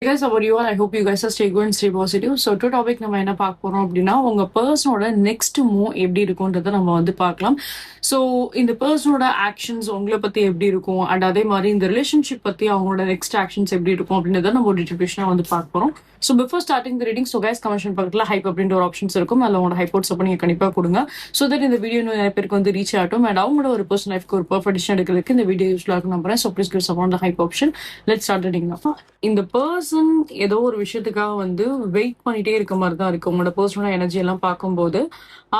Hey guys, how are you all? I hope you guys are stay good and stay positive. So, to topic நம்ம என்ன பார்க்க போறோம் அப்படின்னா உங்க பர்சனோட next move எப்படி இருக்கும்ன்றத நம்ம வந்து பார்க்கலாம். ஸோ இந்த பர்சனோட ஆக்ஷன்ஸ் உங்களை பத்தி எப்படி இருக்கும் அண்ட் அதே மாதிரி இந்த ரிலேஷன்ஷிப் பத்தி அவங்களோட நெக்ஸ்ட் ஆக்ஷன்ஸ் எப்படி இருக்கும் அப்படின்றத நம்ம ஒரு டிஸ்ட்ரிபியூஷனா வந்து பார்க்க போறோம். So before starting the reading, so guys comment பக்கத்தில் ஹைப் அப்படின்ற ஒரு ஆப்ஷன்ஸ் இருக்கும். அதில் உங்களோட ஹைப்போட்ஸ் அப்போ நீங்கள் கண்டிப்பாக கொடுங்க. ஸோ தட் இந்த வீடியோ நிறைய பேருக்கு வந்து ரீச் ஆகட்டும் அண்ட் அவங்களோட ஒரு பர்சன் லைஃப்க்கு ஒரு பர்ஃபெக்ட் டிசிஷன் எடுக்கிறதுக்கு இந்த வீடியோ யூஸ்ஃபுல்லாக இருக்கும் நம்புறேன். So please give support the hype option. Let's start reading. இந்த பர்சன் ஏதோ ஒரு விஷயத்துக்காக வந்து வெயிட் பண்ணிட்டே இருக்க மாதிரி தான் இருக்கு. உங்களோட பர்சனோட எனர்ஜி எல்லாம் பார்க்கும்போது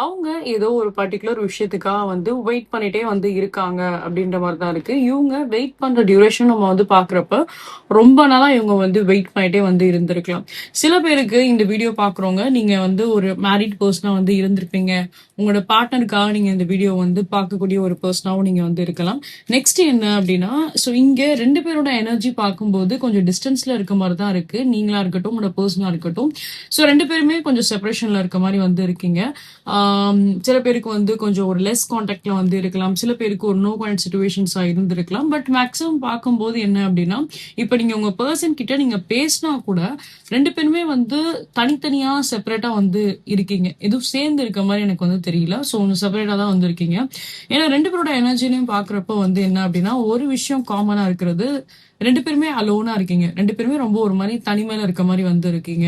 அவங்க ஏதோ ஒரு பர்டிகுலர் விஷயத்துக்காக வந்து வெயிட் பண்ணிட்டே வந்து இருக்காங்க அப்படின்ற மாதிரி தான் இருக்கு. இவங்க வெயிட் பண்ற டியூரேஷன் நம்ம வந்து பாக்குறப்ப ரொம்ப நாளா இவங்க வந்து வெயிட் பண்ணிட்டே வந்து இருந்திருக்கலாம். சில பேருக்கு இந்த வீடியோ பாக்குறவங்க நீங்க வந்து ஒரு மேரிட் பர்சனா வந்து இருந்திருப்பீங்க. உங்களோட பார்ட்னருக்காக நீங்க இந்த வீடியோ வந்து பார்க்கக்கூடிய ஒரு பர்சனாவும் நீங்க வந்து இருக்கலாம். நெக்ஸ்ட் என்ன அப்படின்னா, ஸோ இங்க ரெண்டு பேரோட எனர்ஜி பார்க்கும்போது கொஞ்சம் டிஸ்டன்ஸ்ல இருக்க மாதிரி தான் இருக்கு. நீங்களா இருக்கட்டும், உங்களோட பர்சனா இருக்கட்டும். ஸோ ரெண்டு பேருமே கொஞ்சம் செப்பரேஷன்ல இருக்க மாதிரி வந்து இருக்கீங்க. சில பேருக்கு வந்து கொஞ்சம் ஒரு லெஸ் கான்டாக்ட்ல வந்து இருக்கலாம். சில பேருக்கு ஒரு நோ கான்டாக்ட் சிச்சுவேஷன்ஸா இருந்திருக்கலாம். பட் மேக்ஸிமம் பார்க்கும்போது என்ன அப்படின்னா, இப்ப நீங்க உங்க பர்சன் கிட்ட நீங்க பேசினா கூட ரெண்டு பேருமே வந்து தனித்தனியா செப்பரேட்டா வந்து இருக்கீங்க. எதுவும் சேர்ந்து இருக்க மாதிரி எனக்கு வந்து தெரியல. ஸோ ஒன்று செப்பரேட்டா தான் வந்து இருக்கீங்க. ஏன்னா ரெண்டு பேரோட எனர்ஜிலையும் பாக்குறப்ப வந்து என்ன அப்படின்னா, ஒரு விஷயம் காமனா இருக்கிறது, ரெண்டு பேருமே அலோனா இருக்கீங்க. ரெண்டு பேருமே ரொம்ப ஒரு மாதிரி தனிமையில இருக்க மாதிரி வந்து இருக்கீங்க.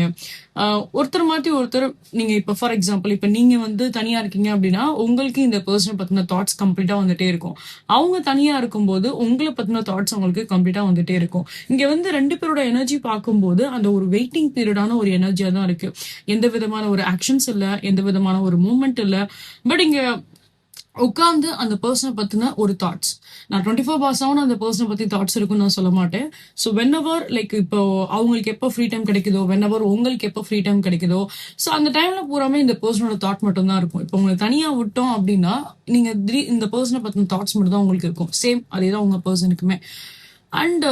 ஒருத்தர் மாத்தி ஒருத்தர், நீங்க இப்ப ஃபார் எக்ஸாம்பிள் இப்ப நீங்க வந்து தனியா இருக்கீங்க அப்படின்னா உங்களுக்கு இந்த பர்சனை பத்தின தாட்ஸ் கம்ப்ளீட்டா வந்துட்டே இருக்கும். அவங்க தனியா இருக்கும்போது உங்களை பத்தின தாட்ஸ் அவங்களுக்கு கம்ப்ளீட்டா வந்துட்டே இருக்கும். இங்க வந்து ரெண்டு பேரோட எனர்ஜி பார்க்கும்போது அந்த ஒரு வெயிட்டிங் பீரியடான ஒரு எனர்ஜியா தான் இருக்கு. எந்த விதமான ஒரு ஆக்ஷன்ஸ் இல்ல, எந்த விதமான ஒரு மூவ்மெண்ட் இல்ல. பட் இங்க உட்காந்து அந்த பர்சனை பத்தின ஒரு தாட்ஸ், நான் 24 hours அந்த பர்சனை பத்தி தாட்ஸ் இருக்குன்னு நான் சொல்ல மாட்டேன். ஸோ வென் எவர் லைக் இப்போ அவங்களுக்கு எப்போ ஃப்ரீ டைம் கிடைக்குதோ, வென் எவர் உங்களுக்கு எப்போ ஃப்ரீ டைம் கிடைக்குதோ, ஸோ அந்த டைம்ல பூராமே இந்த பர்சனோட தாட் மட்டும் தான் இருக்கும். இப்போ உங்களுக்கு தனியா விட்டோம் அப்படின்னா நீங்க இந்த பர்சனை பத்தின தாட்ஸ் மட்டும் தான் உங்களுக்கு இருக்கும். சேம் அதே தான் உங்க பர்சனுக்குமே. அண்ட்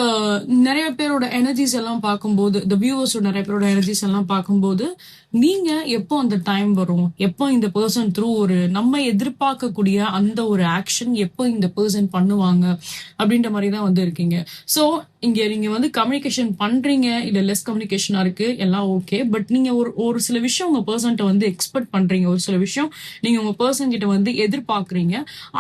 நிறைய பேரோட எனர்ஜிஸ் எல்லாம் பார்க்கும்போது, இந்த வியூவர்ஸோட நிறைய பேரோட எனர்ஜிஸ் எல்லாம் பார்க்கும்போது, நீங்க எப்போ அந்த டைம் வரும், எப்போ இந்த பர்சன் த்ரூ ஒரு நம்ம எதிர்பார்க்கக்கூடிய அந்த ஒரு ஆக்ஷன் எப்போ இந்த பர்சன் பண்ணுவாங்க அப்படின்ற மாதிரி தான் வந்து இருக்கீங்க. ஸோ இங்க நீங்க வந்து கம்யூனிகேஷன் பண்றீங்க, இல்ல லெஸ் கம்யூனிகேஷனா இருக்கு, எல்லாம் ஓகே. பட் நீங்க ஒரு ஒரு சில விஷயம் உங்க பர்சன்ட்ட வந்து எக்ஸ்பெக்ட் பண்றீங்க, ஒரு சில விஷயம் நீங்க உங்க பர்சன் கிட்ட வந்து எதிர்பார்க்கறீங்க.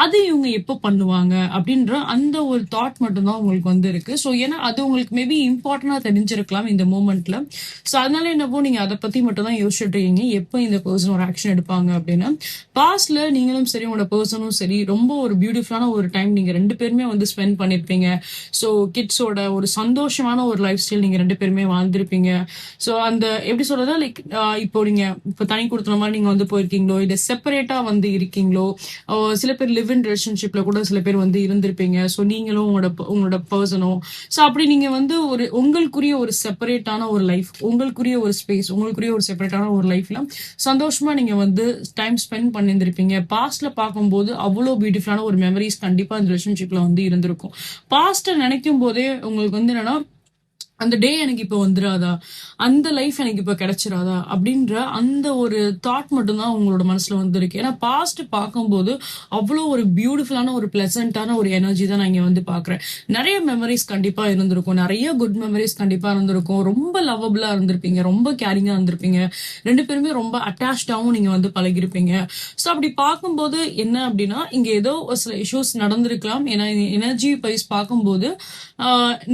அது இவங்க எப்போ பண்ணுவாங்க அப்படின்ற அந்த ஒரு தாட் மட்டும் தான் உங்களுக்கு வந்து இருக்கு. ஸோ ஏன்னா அது உங்களுக்கு மேபி இம்பார்ட்டன்டா தெரிஞ்சிருக்கலாம் இந்த மூமெண்ட்ல. ஸோ அதனால என்னப்போ நீங்க அதை பத்தி மட்டும் தான் யோசிச்சுட்டு இருக்கீங்க, எப்போ இந்த பர்சன் ஒரு ஆக்ஷன் எடுப்பாங்க அப்படின்னு. பாஸ்ட்ல நீங்களும் சரி உங்களோட பர்சனும் சரி ரொம்ப ஒரு பியூட்டிஃபுல்லான ஒரு டைம் நீங்க ரெண்டு பேருமே வந்து ஸ்பெண்ட் பண்ணிருப்பீங்க. ஸோ கிட்ஸோட ஒரு சந்தோஷமான ஒரு லைஃப் ஸ்டைல் நீங்க ரெண்டு பேருமே வாழ்ந்திருப்பீங்க. ஸோ அந்த எப்படி சொல்றது, லைக் இப்போ நீங்க இப்போ தனி கொடுத்துற மாதிரி நீங்க வந்து போயிருக்கீங்களோ, இல்ல செப்பரேட்டா வந்து இருக்கீங்களோ, சில பேர் லிவ் இன் ரிலேஷன்ஷிப்ல கூட சில பேர் வந்து இருந்திருப்பீங்க. ஸோ நீங்களும் உங்களோட பர்சனும், ஸோ அப்படி நீங்க வந்து ஒரு உங்களுக்குரிய ஒரு செப்பரேட்டான ஒரு லைஃப், உங்களுக்குரிய ஒரு ஸ்பேஸ், உங்களுக்குரிய ஒரு செப்பரேட்டான ஒரு லைஃப்ல சந்தோஷமா நீங்க வந்து டைம் ஸ்பெண்ட் பண்ணியிருந்திருப்பீங்க. பாஸ்ட்ல பார்க்கும்போது அவ்வளோ பியூட்டிஃபுல்லான ஒரு மெமரிஸ் கண்டிப்பா இந்த ரிலேஷன்ஷிப்ல வந்து இருந்திருக்கும். பாஸ்ட நினைக்கும் போதே உங்களுக்கு வந்து என்னன்னா, அந்த டே எனக்கு இப்போ வந்துடாதா, அந்த லைஃப் எனக்கு இப்போ கிடைச்சிடாதா அப்படின்ற அந்த ஒரு தாட் மட்டும்தான் உங்களோட மனசுல வந்து இருக்கு. ஏன்னா பாஸ்ட் பார்க்கும்போது அவ்வளோ ஒரு பியூட்டிஃபுல்லான ஒரு பிளசண்டான ஒரு எனர்ஜி தான் நான் இங்க வந்து பாக்குறேன். நிறைய மெமரிஸ் கண்டிப்பா இருந்திருக்கும், நிறைய குட் மெமரிஸ் கண்டிப்பா இருந்திருக்கும். ரொம்ப லவ்வபிளா இருந்திருப்பீங்க, ரொம்ப கேரிங்கா இருந்திருப்பீங்க. ரெண்டு பேருமே ரொம்ப அட்டாச்சாவும் நீங்க வந்து பழகிருப்பீங்க. ஸோ அப்படி பார்க்கும்போது என்ன அப்படின்னா, இங்க ஏதோ ஒரு சில இஷ்யூஸ் நடந்திருக்கலாம். ஏன்னா எனர்ஜி வைஸ் பார்க்கும்போது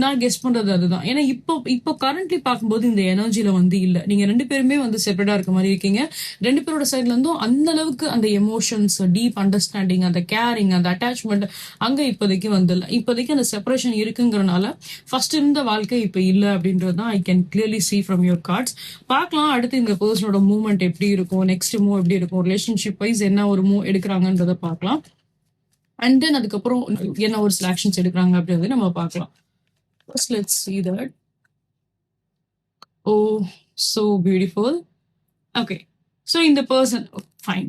நான் கெஸ் பண்றது அதுதான். ஏன்னா இப்போ கரண்ட்லி பார்க்கும்போது இந்த எனர்ஜில வந்து இல்ல. நீங்க ரெண்டு பேருமே வந்து செப்பரேட்டா இருக்க மாதிரி இருக்கீங்க. ரெண்டு பேரோட சைட்ல இருந்தும் அந்த அளவுக்கு அந்த எமோஷன்ஸ், டீப் அண்டர்ஸ்டாண்டிங், அந்த கேரிங், அந்த அட்டாச்மெண்ட் அங்க இப்போதைக்கு வந்து இல்ல. இப்போதைக்கு அந்த செப்பரேஷன் இருக்குங்கிறனால ஃபர்ஸ்ட் இருந்த வாழ்க்கை இப்ப இல்ல அப்படின்றது தான் I can clearly see from your cards. பார்க்கலாம் அடுத்து இந்த பர்சனோட மூவ்மெண்ட் எப்படி இருக்கும், நெக்ஸ்ட் மூவ் எப்படி இருக்கும், ரிலேஷன்ஷிப் வைஸ் என்ன ஒரு மூவ் எடுக்கிறாங்கன்றத பார்க்கலாம். அண்ட் தென் அதுக்கப்புறம் என்ன ஒரு சில ஆக்ஷன்ஸ் எடுக்கிறாங்க அப்படின்றத நம்ம பார்க்கலாம். First, let's see that. Oh, so beautiful. Okay. So in the person, oh, fine.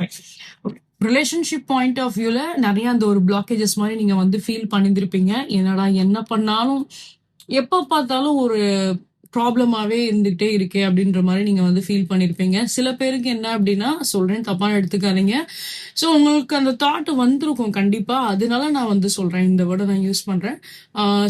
Okay. Relationship point of வியூல நிறைய அந்த ஒரு பிளாக்கேஜஸ் மாதிரி நீங்க வந்து ஃபீல் பண்ணியிருந்திருப்பீங்க. என்னடா என்ன பண்ணாலும் எப்ப பார்த்தாலும் ஒரு ப்ராப்ளமாவே இருந்துகிட்டே இருக்கே அப்படின்ற மாதிரி நீங்க வந்து ஃபீல் பண்ணிருப்பீங்க. சில பேருக்கு என்ன அப்படின்னா, சொல்றேன் தப்பா எடுத்துக்காதீங்க. ஸோ உங்களுக்கு அந்த தாட் வந்திருக்கும் கண்டிப்பா. அதனால நான் வந்து சொல்றேன். இந்த வேர்ட நான் யூஸ் பண்றேன்.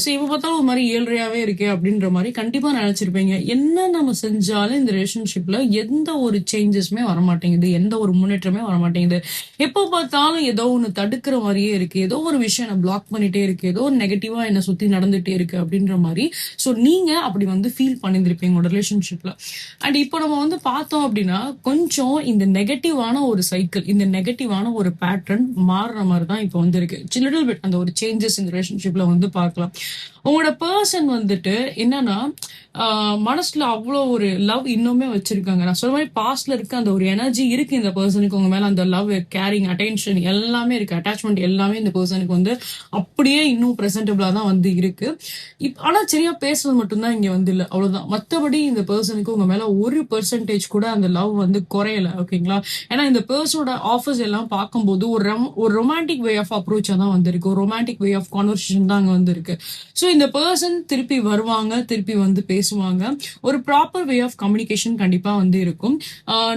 ஸோ எப்ப பார்த்தாலும் ஒரு மாதிரி ஏழ்றையாவே இருக்கே அப்படின்ற மாதிரி கண்டிப்பா நினைச்சிருப்பீங்க. என்ன நம்ம செஞ்சாலும் இந்த ரிலேஷன்ஷிப்ல எந்த ஒரு சேஞ்சஸுமே வரமாட்டேங்குது. எந்த ஒரு முன்னேற்றமே வரமாட்டேங்குது. எப்போ பார்த்தாலும் ஏதோ ஒண்ணு தடுக்கிற மாதிரியே இருக்கு. ஏதோ ஒரு விஷயம் என்ன பிளாக் பண்ணிட்டே இருக்கு. ஏதோ ஒரு நெகட்டிவா என்ன சுத்தி நடந்துட்டே இருக்கு அப்படின்ற மாதிரி. ஸோ நீங்க அப்படி வந்து ஃபீல் பண்ணியிருந்திருப்பீங்க உங்களோட ரிலேஷன்ஷிப்ல. அண்ட் இப்போ நம்ம வந்து பார்த்தோம் அப்படின்னா, கொஞ்சம் இந்த நெகட்டிவான ஒரு சைக்கிள், இந்த நெகட்டிவான ஒரு பேட்டர்ன் மாறுற மாதிரி தான் இப்போ வந்து இருக்கு. லிட்டில் பிட் அந்த ஒரு சேஞ்சஸ் இந்த ரிலேஷன்ஷிப்ல வந்து பார்க்கலாம். உங்களோட பர்சன் வந்துட்டு என்னன்னா, மனசுல அவ்வளோ ஒரு லவ் இன்னுமே வச்சிருக்காங்க. நான் சொல்ற மாதிரி பாஸ்ட்ல இருக்க அந்த ஒரு எனர்ஜி இருக்கு இந்த பர்சனுக்கு. உங்க மேல அந்த லவ், கேரிங், அட்டென்ஷன் எல்லாமே இருக்கு. அட்டாச்மெண்ட் எல்லாமே இந்த பர்சனுக்கு வந்து அப்படியே இன்னும் பிரசன்டபிளா தான் வந்து இருக்கு. ஆனா சரியா பேசுறது மட்டும்தான் இங்க வந்து இல்ல, அவ்வளவுதான். மத்தபடி இந்த பர்சனுக்கு உங்க மேல ஒரு பெர்சன்டேஜ் கூட அந்த லவ் வந்து குறையல. ஓகேங்களா? ஏன்னா இந்த பர்சனோட ஆஃபர்ஸ் எல்லாம் பார்க்கும்போது ஒரு ரொமான்டிக் வே ஆஃப் அப்ரோச்சா தான் வந்திருக்கு. ஒரு ரொமான்டிக் வே ஆஃப் கான்வர்சேஷன் தான் அங்க வந்து இருக்கு. ஸோ இந்த பர்சன் திருப்பி வருவாங்க, திருப்பி வந்து பேசுவாங்க. ஒரு ப்ராப்பர் வே ஆஃப் கம்யூனிகேஷன் கண்டிப்பா வந்து இருக்கும்.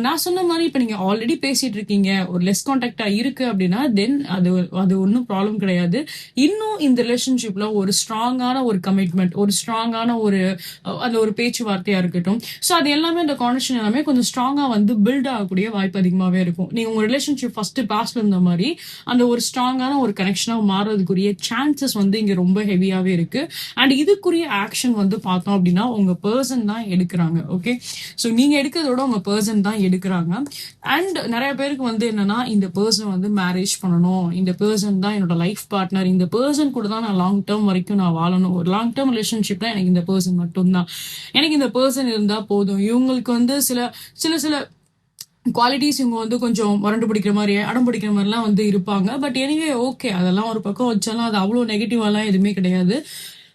நான் சொன்ன மாதிரி இப்ப நீங்க ஆல்ரெடி பேசிட்டு இருக்கீங்க, ஒரு லெஸ் கான்டாக்டா இருக்கு அப்படின்னா தென் அது அது ஒன்றும் ப்ராப்ளம் கிடையாது. இன்னும் இந்த ரிலேஷன்ஷிப்ல ஒரு ஸ்ட்ராங்கான ஒரு கமிட்மெண்ட், ஒரு ஸ்ட்ராங்கான ஒரு அந்த ஒரு பேச்சுவார்த்தையா இருக்கட்டும். ஸோ அது எல்லாமே அந்த கான்வர்சேஷன் எல்லாமே கொஞ்சம் ஸ்ட்ராங்கா வந்து பில்ட் ஆகக்கூடிய வாய்ப்பு அதிகமாவே இருக்கும். நீங்க உங்க ரிலேஷன்ஷிப் ஃபர்ஸ்ட் பாஸ்ட்ல இருந்த மாதிரி அந்த ஒரு ஸ்ட்ராங்கான ஒரு கனெக்ஷனா மாறதுக்குரிய சான்சஸ் வந்து இங்க ரொம்ப ஹெவியாவே இருக்கு. அண்ட் இதுக்குரிய ஆக்ஷன் வந்து பார்த்தோம் அப்படின்னா உங்க பர்சன் தான் எடுக்கிறாங்க. ஓகே, ஸோ நீங்க எடுக்கிறதோட உங்க பர்சன் தான் எடுக்கிறாங்க. அண்ட் நிறைய பேருக்கு வந்து என்னன்னா, இந்த பர்சன் வந்து மேரேஜ் பண்ணணும், இந்த பர்சன் தான் என்னோட லைஃப் பார்ட்னர், இந்த பர்சன் கூட தான் நான் லாங் டேர்ம் வரைக்கும் நான் வாழணும், ஒரு லாங் டேர்ம் ரிலேஷன்ஷிப்ல எனக்கு இந்த பர்சன் மட்டும்தான், எனக்கு இந்த பர்சன் இருந்தா போதும். இவங்களுக்கு வந்து சில சில சில குவாலிட்டிஸ் இவங்க வந்து கொஞ்சம் முரண்டு பிடிக்கிற மாதிரி, அடம் பிடிக்கிற மாதிரிலாம் வந்து இருப்பாங்க. பட் எனிவே ஓகே, அதெல்லாம் ஒரு பக்கம் வச்சாலும் அது அவ்வளோ நெகட்டிவாலாம் எதுவுமே கிடையாது.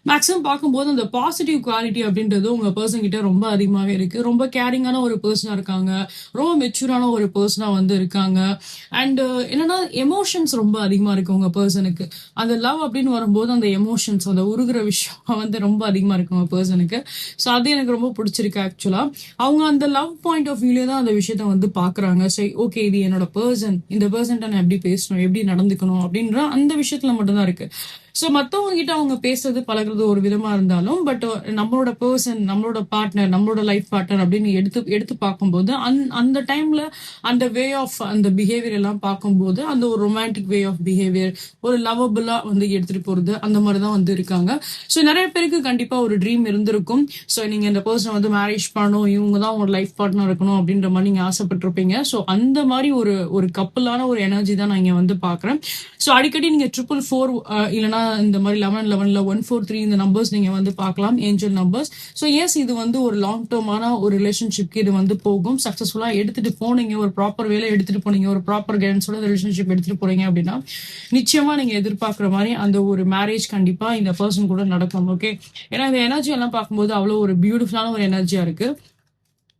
மேக்ஸிமம் பார்க்கும்போது அந்த பாசிட்டிவ் குவாலிட்டி அப்படின்றது உங்க பர்சன் கிட்ட ரொம்ப அதிகமாவே இருக்கு. ரொம்ப கேரிங்கான ஒரு பர்சனா இருக்காங்க, ரொம்ப மெச்சூரான ஒரு பர்சனா வந்து இருக்காங்க. அண்ட் என்னன்னா, எமோஷன்ஸ் ரொம்ப அதிகமா இருக்கு உங்க பர்சனுக்கு. அந்த லவ் அப்படின்னு வரும்போது அந்த எமோஷன்ஸ், அந்த உருகுற விஷயம் வந்து ரொம்ப அதிகமா இருக்கு உங்க பர்சனுக்கு. ஸோ அது எனக்கு ரொம்ப பிடிச்சிருக்கு ஆக்சுவலா. அவங்க அந்த லவ் பாயிண்ட் ஆஃப் வியூல தான் அந்த விஷயத்த வந்து பாக்குறாங்க. சரி ஓகே, இது என்னோட பர்சன், இந்த பர்சன்ட்ட நான் எப்படி பேசணும், எப்படி நடந்துக்கணும் அப்படின்ற அந்த விஷயத்துல மட்டும்தான் இருக்கு. ஸோ மத்தவங்க கிட்ட அவங்க பேசுறது பழகுறது ஒரு விதமா இருந்தாலும், பட் நம்மளோட பர்சன், நம்மளோட பார்ட்னர், நம்மளோட லைஃப் பார்ட்னர் அப்படின்னு எடுத்து எடுத்து பார்க்கும்போது அந்த டைம்ல அந்த வே ஆஃப் அந்த பிஹேவியர் எல்லாம் பார்க்கும்போது அந்த ஒரு ரொமான்டிக் வே ஆஃப் பிஹேவியர், ஒரு லவபிளா வந்து எடுத்துட்டு போறது அந்த மாதிரி தான் வந்து இருக்காங்க. ஸோ நிறைய பேருக்கு கண்டிப்பா ஒரு ட்ரீம் இருந்திருக்கும். ஸோ நீங்க இந்த பர்சன் வந்து மேரேஜ் பண்ணணும், இவங்க தான் உங்களோட லைஃப் பார்ட்னர் இருக்கணும் அப்படின்ற மாதிரி நீங்க ஆசைப்பட்டிருப்பீங்க. ஸோ அந்த மாதிரி ஒரு ஒரு கப்பலான ஒரு எனர்ஜி தான் நான் இங்க வந்து பாக்குறேன். ஸோ அடிக்கடி நீங்க 444 இல்லைன்னா இந்த மாதிரி 1111 143 இந்த நம்பர்ஸ் நீங்க வந்து பார்க்கலாம், ஏஞ்சல் நம்பர்ஸ். ஸோ எஸ், இது வந்து ஒரு லாங் டேர்மான ஒரு ரிலேஷன்ஷிப்க்கு இது வந்து போகும். சக்சஸ்ஃபுல்லா எடுத்துட்டு போனீங்க, ஒரு ப்ராப்பர் வேலை எடுத்துட்டு போனீங்க, ஒரு ப்ராப்பர் கைடன்ஸோட ரிலேஷன்ஷிப் எடுத்துட்டு போறீங்க அப்படின்னா நிச்சயமா நீங்க எதிர்பார்க்குற மாதிரி அந்த ஒரு மேரேஜ் கண்டிப்பா இந்த பர்சன் கூட நடக்கும். ஓகே, ஏன்னா இந்த எனர்ஜி எல்லாம் பார்க்கும்போது அவ்வளோ ஒரு பியூட்டிஃபுல்லான ஒரு எனர்ஜியா இருக்கு.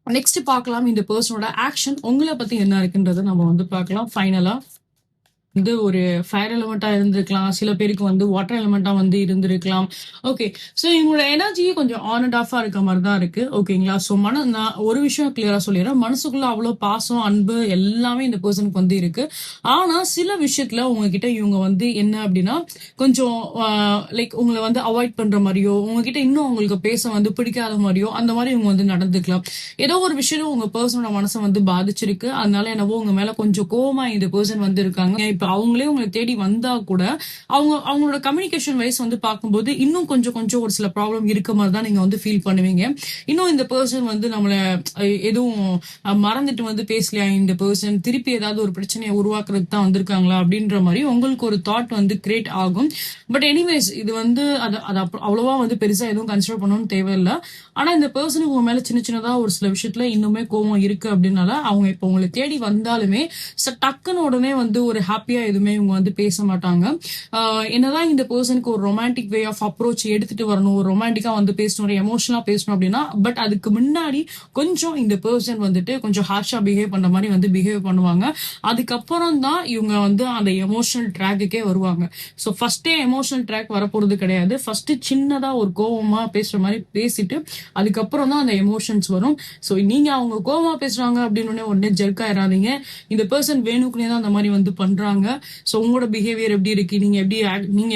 நெக்ஸ்ட் பார்க்கலாம் இந்த பர்சனோட ஆக்ஷன் உங்களை பத்தி என்ன இருக்குன்றதை நம்ம வந்து பார்க்கலாம். ஃபைனலா வந்து ஒரு ஃபயர் எலிமெண்டா இருந்திருக்கலாம், சில பேருக்கு வந்து வாட்டர் எலிமெண்டா வந்து இருந்திருக்கலாம். ஓகே, ஸோ இவங்களோட எனர்ஜியே கொஞ்சம் ஆன் அண்ட் ஆஃபா இருக்க மாதிரி தான் இருக்கு. ஓகேங்களா? ஸோ நான் ஒரு விஷயம் கிளியரா சொல்லிடுறேன், மனசுக்குள்ள அவ்வளோ பாசம், அன்பு எல்லாமே இந்த பர்சனுக்கு வந்து இருக்கு. ஆனா சில விஷயத்துல உங்ககிட்ட இவங்க வந்து என்ன அப்படின்னா கொஞ்சம் லைக் உங்களை வந்து அவாய்ட் பண்ற மாதிரியோ, உங்ககிட்ட இன்னும் அவங்களுக்கு பேச வந்து பிடிக்காத மாதிரியோ அந்த மாதிரி இவங்க வந்து நடந்துக்கலாம். ஏதோ ஒரு விஷயம் உங்க பர்சனோட மனசை வந்து பாதிச்சிருக்கு, அதனால என்னவோ உங்க மேல கொஞ்சம் கோவமா இந்த பர்சன் வந்து இருக்காங்க. இப்ப அவங்களே உங்களை தேடி வந்தா கூட அவங்களோட கம்யூனிகேஷன் வைஸ் வந்து பார்க்கும்போது இன்னும் கொஞ்சம் கொஞ்சம் ஒரு சில ப்ராப்ளம் இருக்க மாதிரி தான் நீங்க வந்து ஃபீல் பண்ணுவீங்க. இன்னும் இந்த பர்சன் வந்து நம்மள எதுவும் மறந்துட்டு வந்து பேசலையா, இந்த பர்சன் திருப்பி ஏதாவது ஒரு பிரச்சனையை உருவாக்குறதுக்கு தான் வந்திருக்காங்களா அப்படின்ற மாதிரி உங்களுக்கு ஒரு தாட் வந்து கிரியேட் ஆகும். பட் எனிவேஸ் இது வந்து அது அவ்வளவா வந்து பெருசா எதுவும் கன்சிடர் பண்ணணும்னு தேவையில்லை. ஆனா இந்த பர்சனுக்கு உங்க மேல சின்ன சின்னதா ஒரு சில விஷயத்துல இன்னுமே கோவம் இருக்கு அப்படின்னால அவங்க இப்ப உங்களை தேடி வந்தாலுமே டக்குன்னு உடனே வந்து ஒரு ஹாப்பி ஹாப்பியா எதுவுமே இவங்க வந்து பேச மாட்டாங்க. என்னதான் இந்த பர்சனுக்கு ஒரு ரொமான்டிக் வே ஆஃப் அப்ரோச் எடுத்துட்டு வரணும், ஒரு ரொமான்டிக்கா வந்து பேசணும், ஒரு எமோஷனலா பேசணும் அப்படின்னா, பட் அதுக்கு முன்னாடி கொஞ்சம் இந்த பர்சன் வந்துட்டு கொஞ்சம் ஹார்ஷா பிஹேவ் பண்ற மாதிரி வந்து பிஹேவ் பண்ணுவாங்க. அதுக்கப்புறம் தான் இவங்க வந்து அந்த எமோஷனல் ட்ராக்குக்கே வருவாங்க. ஸோ ஃபர்ஸ்டே எமோஷனல் ட்ராக் வரப்போறது கிடையாது. ஃபர்ஸ்ட் சின்னதா ஒரு கோவமா பேசுற மாதிரி பேசிட்டு அதுக்கப்புறம் தான் அந்த எமோஷன்ஸ் வரும். ஸோ நீங்க அவங்க கோவமா பேசுறாங்க அப்படின்னு உடனே ஜெர்க் ஆயிடாதீங்க. இந்த பர்சன் வேணுக்குனே தான் அந்த மாதிரி வந்து பண்றாங்க. ஸோ உங்களோட பிஹேவியர் எப்படி இருக்கு, நீங்க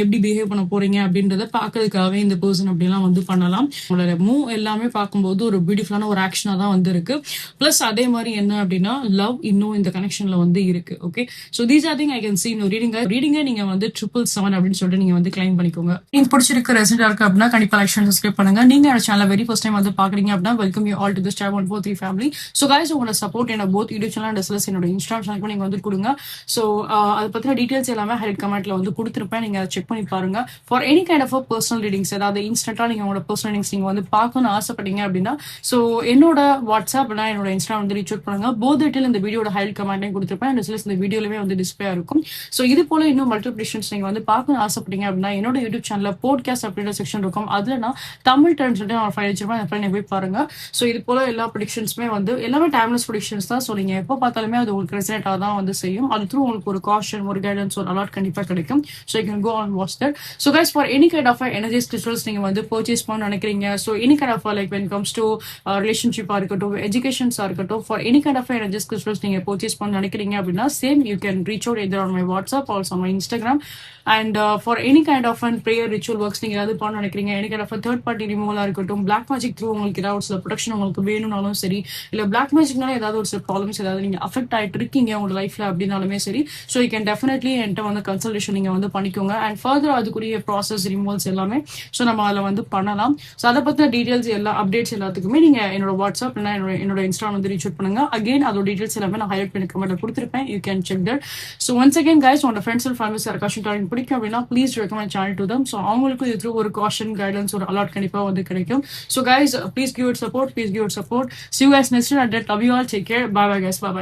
எப்படி பிஹேவ் பண்ண போறீங்க அப்படின்றத பாக்குறதுக்காகவே இந்த பர்சன் அப்படிலாம் வந்து பண்ணலாம். உங்களோட மூவ் எல்லாமே பார்க்கும்போது ஒரு பியூட்டிஃபுல்லான ஒரு ஆக்ஷனா தான் வந்து இருக்கு. பிளஸ் அதே மாதிரி என்ன அப்படின்னா லவ் இன்னும் இந்த கனெக்ஷன்ல வந்து இருக்கு. Okay, so these are thing I can see ரீடிங்க நீங்க வந்து 777 அப்படின்னு சொல்லிட்டு நீங்க வந்து கிளைம் பண்ணிக்கோங்க. நீங்க பிடிச்சிருக்கு ரெசென்டா இருக்கு அப்படின்னா கண்டிப்பா லைக் அண்ட் சப்ஸ்கிரைப் பண்ணுங்க. நீங்க என்னோட சேனல் வெரி ஃபர்ஸ்ட் டைம் வந்து பாக்குறீங்க அப்படின்னா welcome you all to this Star 143 family. So guys உங்களோட சப்போர்ட் என்ன both YouTube channel and SLS என்னோட இன்ஸ்டாகிராம் சேனலுக்கு நீங்க வந்து கொடுங்க. ஸோ அதை பத்தின டீடைல்ஸ் எல்லாமே ஹைலைட் கமெண்ட்ல வந்து கொடுத்துருப்பேன். நீங்க அதை செக் பண்ணி பாருங்க. For any kind of personal readings, அதாவது இன்ஸ்டன்டா நீங்க உங்களோட பர்சனல் ரீடிங்ஸ் நீங்க வந்து பார்க்கணும்னு ஆசைப்பட்டீங்க அப்படின்னா ஸோ என்னோட வாட்ஸ்அப் என்னோட இன்ஸ்டா வந்து ரீச் அவுட் பண்ணுங்க. போத் டீடைல் இந்த வீடியோட ஹைலைட் கமெண்ட்லையும் கொடுத்துருப்பேன். அண்ட் எஸ்எல்எஸ் இந்த வீடியோலவே வந்து டிஸ்பிளே இருக்கும். ஸோ இது போல இன்னும் மல்டிபிளிஷன்ஸ் நீங்க வந்து பார்க்கணும்னு ஆசைப்பட்டீங்க அப்படின்னா என்னோட யூடியூப் சேனல்ல போட்காஸ்ட் அப்படின்ற செக்ஷன் இருக்கும். அதுல நான் தமிழ் டர்ன் சொல்லிட்டு நான் ஃபைல் வச்சிருப்பேன். அந்த ஃபைல் போய் பாருங்க. ஸோ இது போல எல்லா ப்ரெடிக்ஷன்ஸுமே வந்து எல்லாமே டைம்லெஸ் ப்ரெடிக்ஷன்ஸ் தான். ஸோ நீங்க எப்போ பார்த்தாலுமே அது உங்களுக்கு ரெசனேட்டாக தான் வந்து செய்யும். அது த்ரூ உங்களுக்கு ஒரு காஷன், ஒரு கைடன்ஸ், ஒரு அலாட் கண்டிப்பாக கிடைக்கும். So you can go on watch that. So guys for any kind of energies crystals நீங்க வந்து பர்ச்சேஸ் பண்ண நினைக்கிறீங்க. So any kind of like when comes to ரிலேஷன்ஷிப்பா இருக்கட்டும், எஜுகேஷன்ஸா இருக்கட்டும், for any kind of energies crystals நீங்க பர்ச்சேஸ் பண்ண நினைக்கிறீங்க அப்படின்னா same you can reach out either on my WhatsApp also my Instagram. And for any kind of prayer ritual works நீங்க ஏதாவது பண்ண நினைக்கிறீங்க, any kind of third party ரிமூவலா இருக்கட்டும், பிளாக் மேஜிக் த்ரூ உங்களுக்கு ஏதாவது ஒரு சில ப்ரொடக்ஷன் உங்களுக்கு வேணும்னாலும் சரி, இல்ல பிளாக் மேஜிக்னால ஏதாவது ஒரு சில ப்ராப்ளம்ஸ் ஏதாவது நீங்க அஃபெக்ட் ஆயிட்டு இருக்கீங்க உங்க லைஃப்ல அப்படின்னாலுமே சரி, ஸோ யூ கேன் டெஃபினெட்லி என்கிட்ட வந்து கன்சல்டேஷன் நீங்க வந்து பண்ணிக்கோங்க. அண்ட் ஃபர்தர் அதுக்குரிய ப்ராசஸ் ரிமூவல்ஸ் எல்லாமே ஸோ நம்ம அதில் வந்து பண்ணலாம். ஸோ அதை பத்தின டீடைல்ஸ் எல்லா அப்டேட்ஸ் எல்லாத்துக்குமே நீங்க என்னோட வாட்ஸ்அப் என்னோட இன்ஸ்டா வந்து ரீச் அவுட் பண்ணுங்க. அகைன் அதோட டீடைல்ஸ் எல்லாமே நான் ஹைலைட் பண்ணி கமெண்ட்ல கொடுத்துருப்பேன். You can check that. So once again guys உங்களோட ஃப்ரெண்ட்ஸ் அண்ட் ஃபேமிலிஸ் யாருக்காச்சும் டாலிங் பிடிக்கும் அப்படின்னா please recommend channel to them. So அவங்களுக்கும் இது த்ரூ ஒரு காஷன், கைடன்ஸ், ஒரு அலாட் கண்டிப்பாக வந்து கிடைக்கும். So guys please give it support. See you guys next time. I love you all. Take care. Bye bye guys. Bye bye.